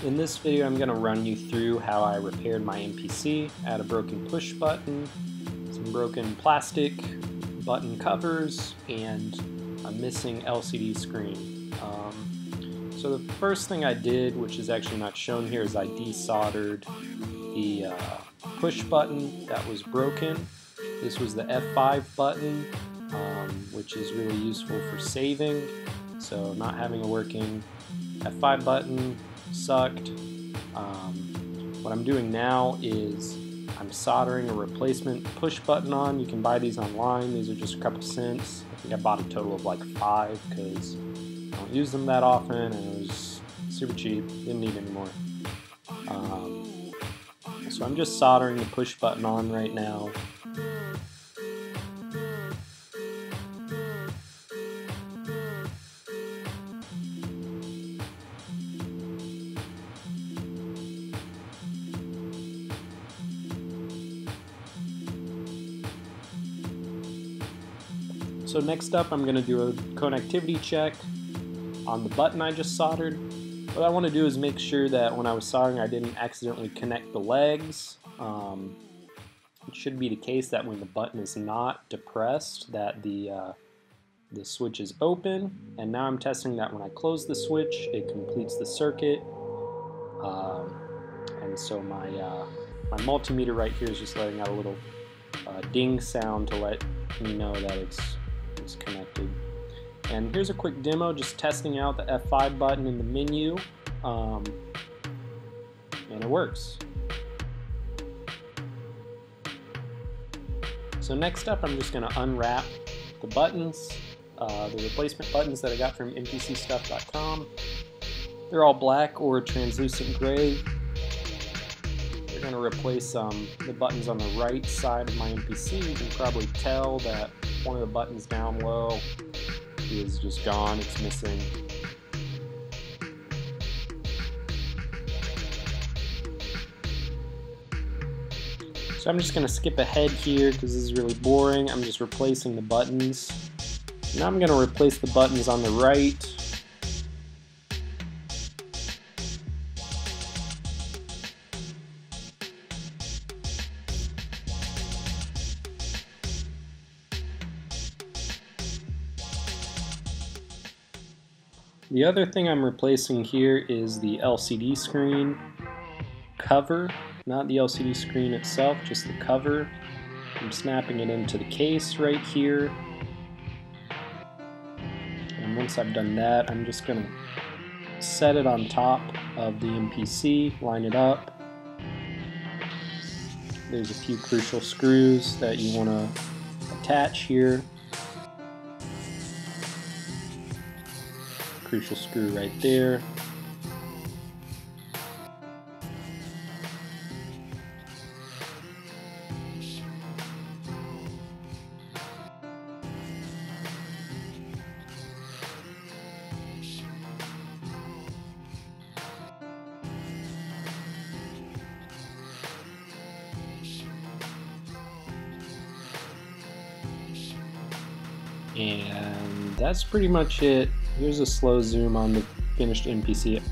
In this video I'm going to run you through how I repaired my MPC. I had a broken push button, some broken plastic button covers, and a missing LCD screen. So the first thing I did, which is actually not shown here, is I desoldered the push button that was broken. This was the F5 button, which is really useful for saving. So not having a working F5 button sucked. What I'm doing now is I'm soldering a replacement push button on. You can buy these online. These are just a couple cents. I think I bought a total of like 5 because I don't use them that often and it was super cheap. Didn't need any more. So I'm just soldering the push button on right now. So next up I'm going to do a connectivity check on the button I just soldered. What I want to do is make sure that when I was soldering I didn't accidentally connect the legs. It should be the case that when the button is not depressed that the switch is open, and now I'm testing that when I close the switch it completes the circuit. And so my multimeter right here is just letting out a little ding sound to let me know that it's connected. And here's a quick demo just testing out the F5 button in the menu, and it works. So next up I'm just going to unwrap the buttons, the replacement buttons that I got from MPCstuff.com. They're all black or translucent gray. They're going to replace the buttons on the right side of my MPC. You can probably tell that one of the buttons down low is just gone, it's missing. So I'm just going to skip ahead here because this is really boring. I'm just replacing the buttons. Now I'm going to replace the buttons on the right. The other thing I'm replacing here is the LCD screen cover, not the LCD screen itself, just the cover. I'm snapping it into the case right here. And once I've done that, I'm just going to set it on top of the MPC, line it up. There's a few crucial screws that you want to attach here. Crucial screw right there. And that's pretty much it. Here's a slow zoom on the finished MPC.